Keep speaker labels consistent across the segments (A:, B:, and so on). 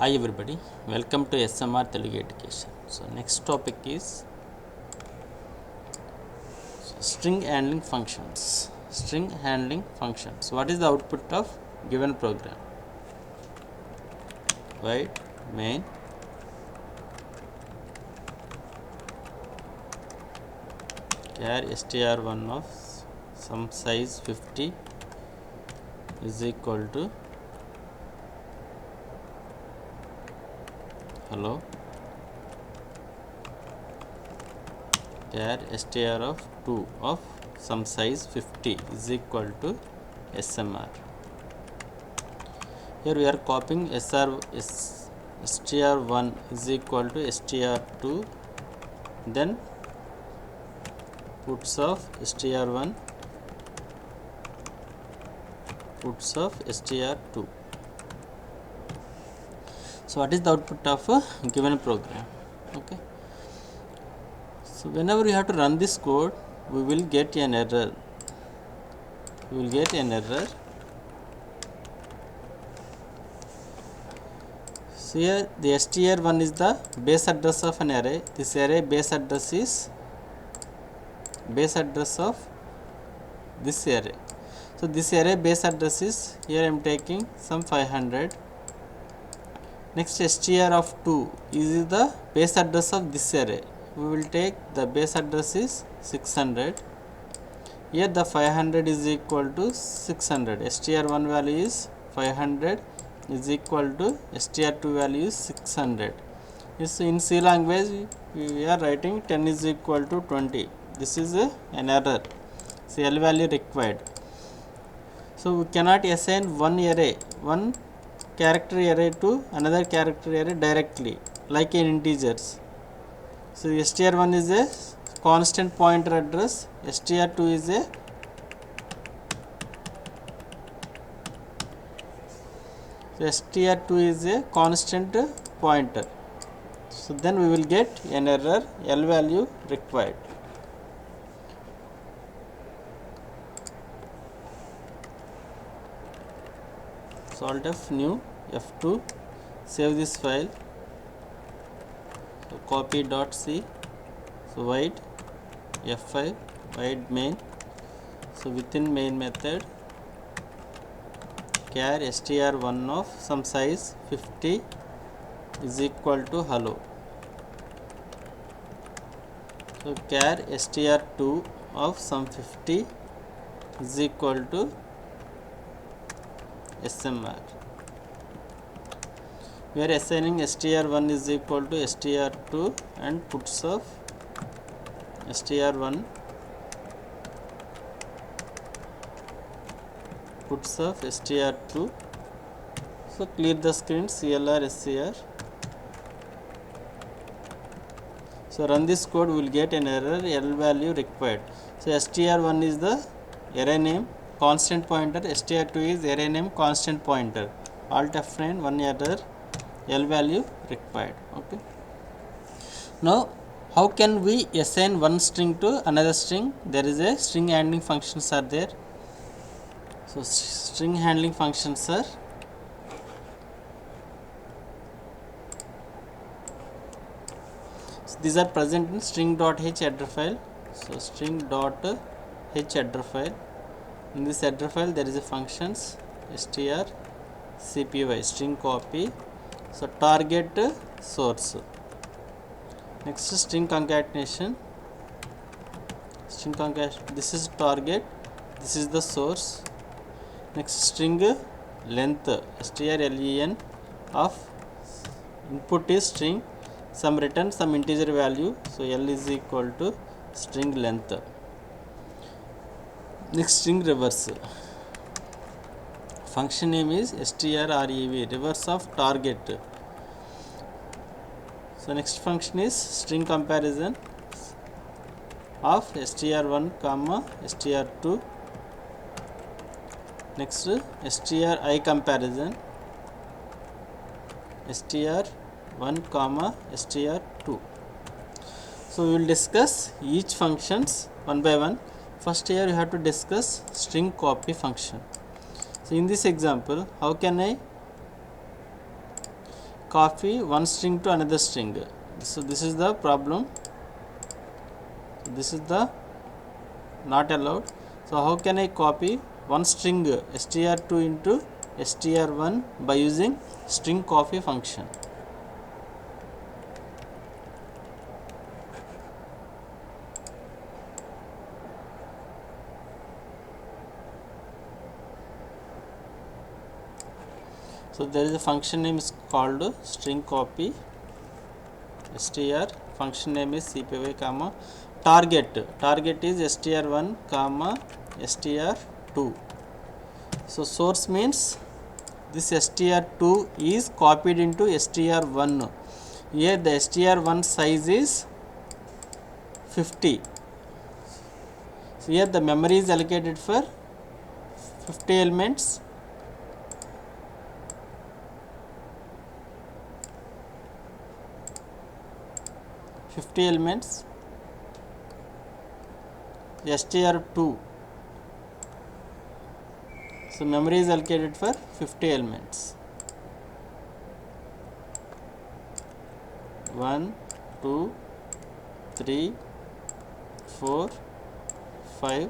A: Hi everybody, welcome to SMR Telugu Education. So next topic is string handling functions. String handling functions. What is the output of given program? Void main char str1 of some size 50 is equal to hello char str of 2 of some size 50 is equal to SMR. Here we are copying str1 is equal to str2, then puts of str1 puts of str2. So what is the output of a given program? Okay, so whenever you have to run this code, we will get an error. So here the str1 is the base address of an array. This array base address is base address of this array. So this array base address is, here I am taking some 500. Next str of 2 is the base address of this array. We will take the base address is 600. Here the 500 is equal to 600. str1 value is 500 is equal to str2 value is 600. This in C language we are writing 10 is equal to 20. This is an error. CL value required. So we cannot assign one character array to another character array directly like in integers. So str1 is a constant pointer address, str2 is a constant pointer. So then we will get an error, L value required. So alt F new F2, save this file. So copy .c, so void F5 void main. So within main method char str1 of some size 50 is equal to hello. So char str2 of some 50 is equal to SMR. We are assigning str1 is equal to str2 and puts of str1 puts of str2. So clear the screen, CLR SCR. So run this code, we will get an error, L value required. So str1 is the array name constant pointer, str2 is array name constant pointer. Alt F9 one error, L value required. Okay, now how can we assign one string to another string? There is a string handling functions are there. So string handling functions are these are present in string.h header file. So string.h header file. In this header file there is a functions strcpy string copy. So target source. Next string concatenation. This is target, this is the source. Next string length, strlen of input is string, some return some integer value. So L is equal to string length. Next string reverse. Function name is strrev, reverse of target. So next function is string comparison of str1 comma str2. Next stri comparison str1 comma str2. So we will discuss each functions one by one. First here you have to discuss string copy function. So in this example, how can I copy one string to another string. So this is the problem. This is the not allowed. So how can I copy one string str2 into str1 by using string copy function? So there is a function name is called string copy str. Function name is cpy comma target. Target is str1 comma str2. So source means this str2 is copied into str1. Here the str1 size is 50. So here the memory is allocated for 50 elements. str2. So memory is allocated for 50 elements. 1, 2, 3, 4, 5,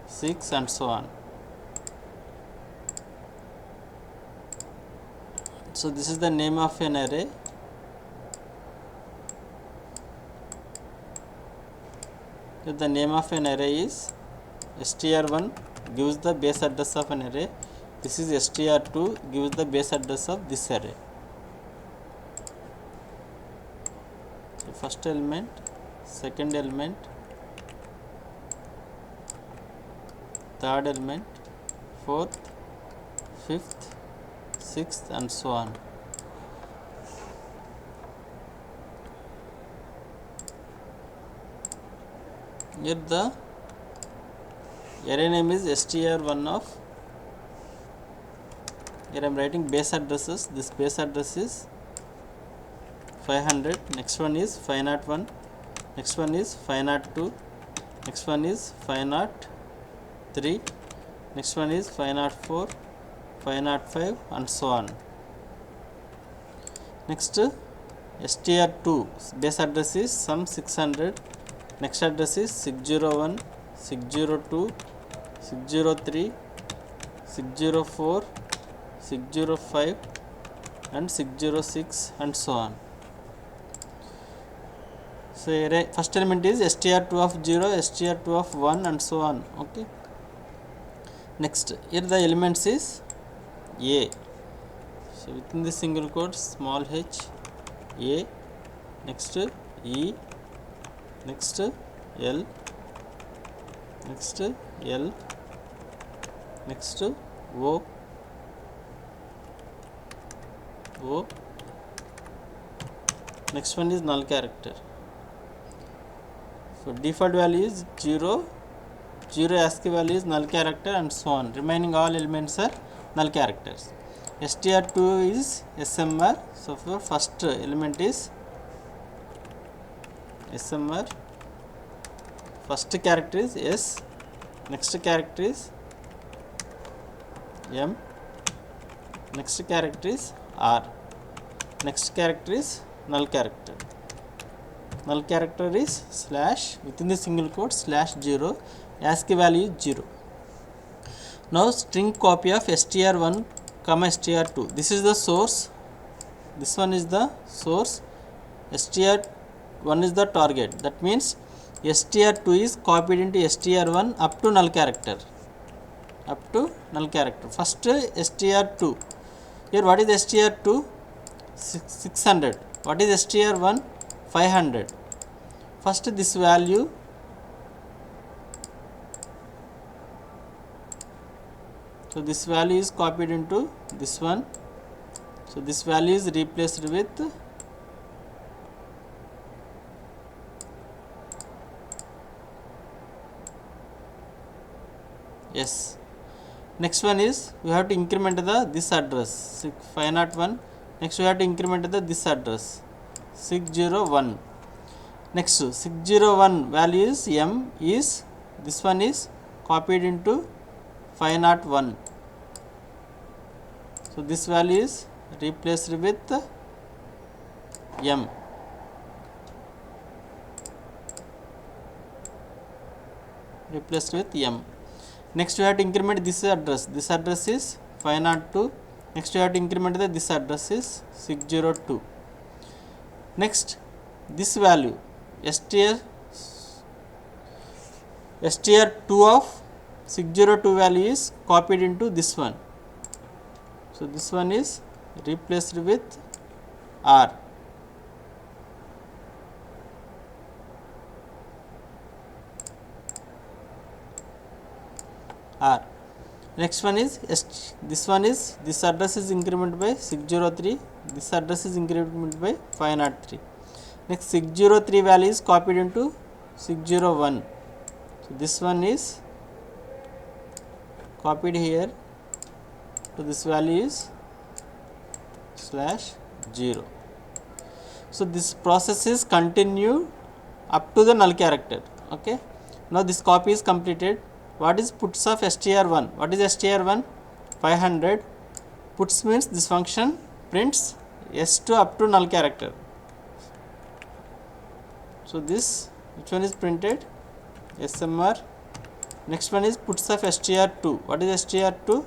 A: 6 and so on. So this is the name of an array. If the name of an array is str1 gives the base address of an array. This is str2 gives the base address of this array. So first element, second element, third element, fourth, fifth, sixth and so on. Here the array name is str1 of, here I am writing base addresses. This base address is 500, next one is 501, next one is 502, next one is 503, next one is 504, 505 and so on. Next str2 base address is some 600, next address is 601, 602, 603, 604, 605 and 606 and so on. So array first element is str2 of 0, str2 of 1 and so on. Okay. Next here the elements is a. So within the single quote small h, a, next e, next l, next l, next o, next one is null character. So default value is 0, 0 ASCII value is null character and so on. Remaining all elements are null characters. str2 is smr. So for first element is smr, first character is s, next character is m, next character is r, next character is null character. Null character is slash, within the single quote slash 0, ASCII value is 0. Now string copy of str1 comma str2. This is the source, this one is the source, str1 is the target. That means str2 is copied into str1 up to null character. First str2. Here what is str2? 600. What is str1? 500. First this value, so this value is copied into this one. So this value is replaced with yes. Next one is we have to increment the this address 501. Next we have to increment the this address 601. Next 601 value is m is, this one is copied into 501. So this value is replaced with M. Replaced with M. Next we have to increment this address. This address is 502. Next we have to increment this address is 602. Next this value str2 of 602 value is copied into this one. So this one is replaced with R. Next one is this address is incremented by 603, this address is incremented by 503. Next 603 value is copied into 601. So this one is copied here, so this value is /0. So this process is continued up to the null character. Okay, now this copy is completed. What is puts of str1? What is str1? 500. Puts means this function prints s2 up to null character. So this, which one is printed? SMR. Next one is puts of str2. What is str2?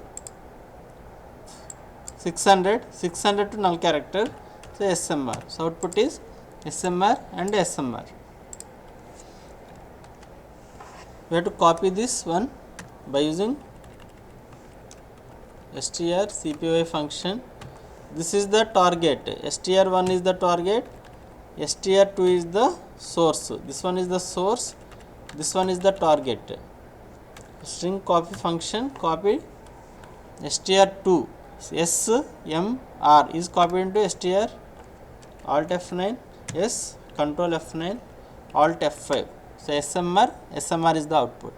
A: 600 to null character. So SMR. So output is SMR and SMR. We have to copy this one by using strcpy function. This is the target. str1 is the target, str2 is the source. This one is the source, this one is the target. String copy function copy str2 smr is copied into str, alt F9, s, control F9, alt F5. So SMR is the output.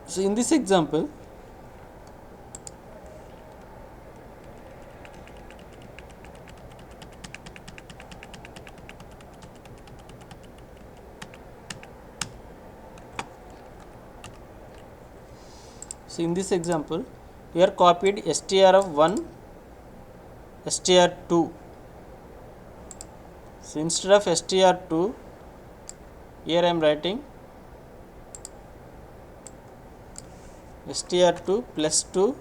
A: So in this example, we are copied str of 1, str2. So instead of str2, here I am writing str2 plus 2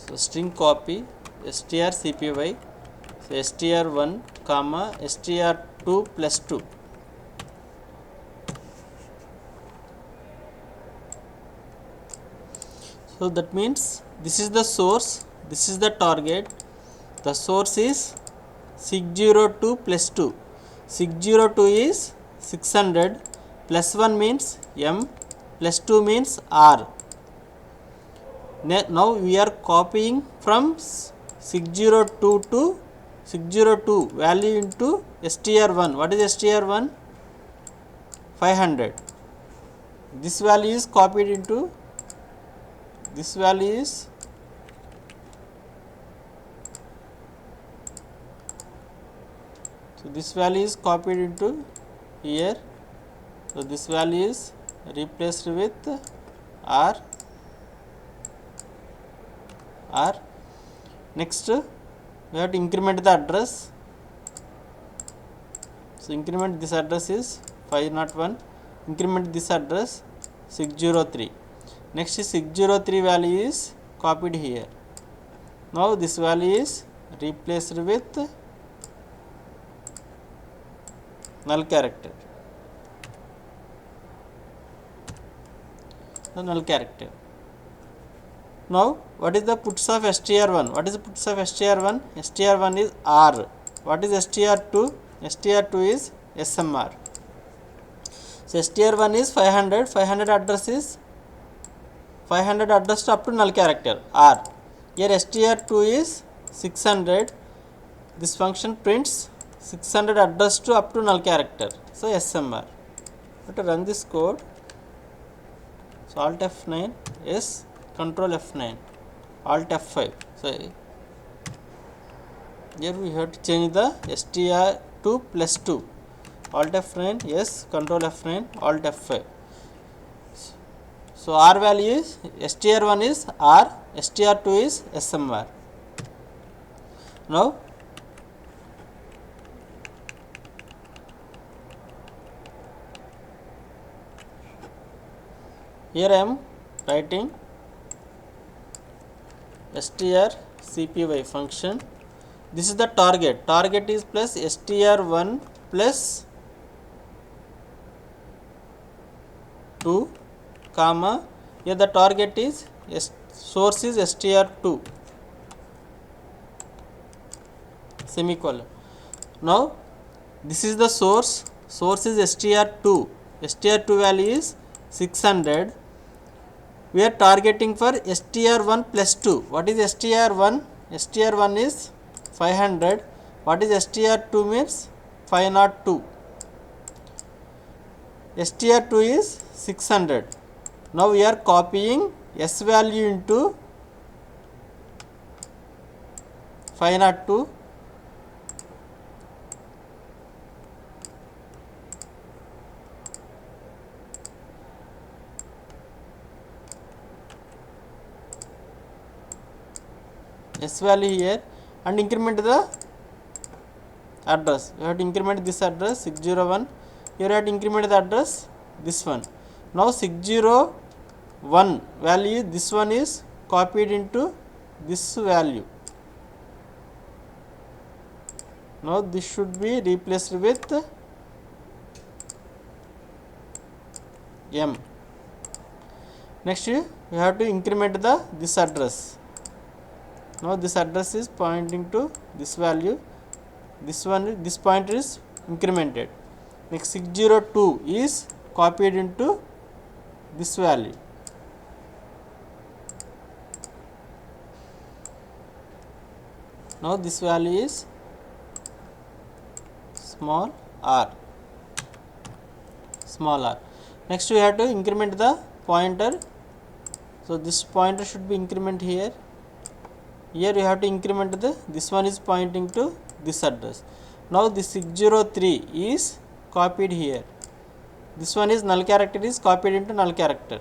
A: so string copy strcpy, so str1 comma str2 plus 2. So that means this is the source, this is the target. The source is 602 plus 2. 602 is 600 plus 1 means M plus 2 means R. Now we are copying from 602 to 602 value into str1. What is str1? 500. This value is copied into this value is this value is copied into here. So this value is replaced with R. Next we have to increment the address. So increment this address is 501. Increment this address 603. Next is 603 value is copied here. Now this value is replaced with null character. The null character. Now what is the puts of str1? What is the puts of str1? str1 is R. What is str2? str2 is SMR. So str1 is 500. 500 address is 500 addressed up to null character R. Here str2 is 600. This function prints 600 addressed to up to null character. So SMR. to run this code. So alt F9, yes, control F9, alt F5. So here we have to change the str2 plus 2, alt F9, yes, control F9, alt F5. So R value is str1 is R, str2 is SMR. Now here I am writing strcpy function. This is the target. Target is plus str1 plus 2, comma, here the target is source is str2, semicolon. Now this is the source is str2, str2 value is 600. We are targeting for str1 plus 2. What is str1? str1 is 500. What is str2 means? 502. str2 is 600. Now we are copying s value into 502. S value here and increment the address. You have to increment this address 601. Here you have to increment the address this one. Now 601 value, this one is copied into this value. Now this should be replaced with M. Next you have to increment this address. Now this address is pointing to this value. This pointer is incremented. Next 602 is copied into this value. Now this value is small r. Next we have to increment the pointer. So this pointer should be increment here. Here you have to increment this one is pointing to this address. Now this 603 is copied here. This one is null character is copied into null character.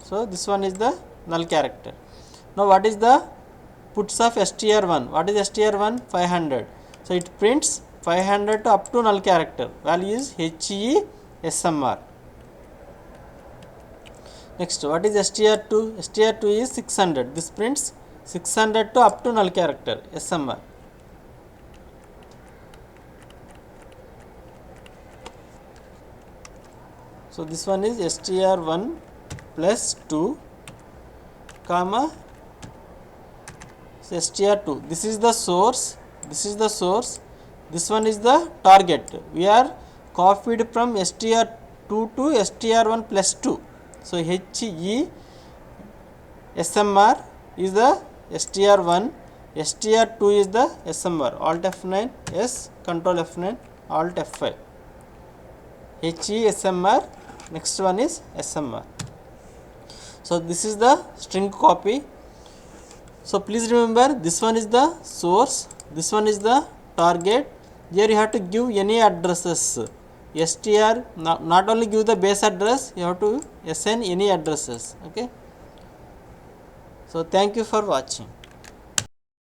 A: So this one is the null character. Now what is the puts of str1? What is str1? 500. So it prints 500 to up to null character. Value is HESMR. Next, what is str2? str2 is 600. This prints 600 to up to null character, SMR. So this one is str1 plus 2, comma str2. This is the source. This one is the target. We are copied from str2 to str1 plus 2. So HE SMR is the str1, str2 is the SMR. Alt F9, yes, control F9, alt F5. HE SMR, next one is SMR. So this is the string copy. So please remember, this one is the source, this one is the target. Here you have to give any addresses. str, not only give the base address, you have to assign any addresses. Okay. So thank you for watching.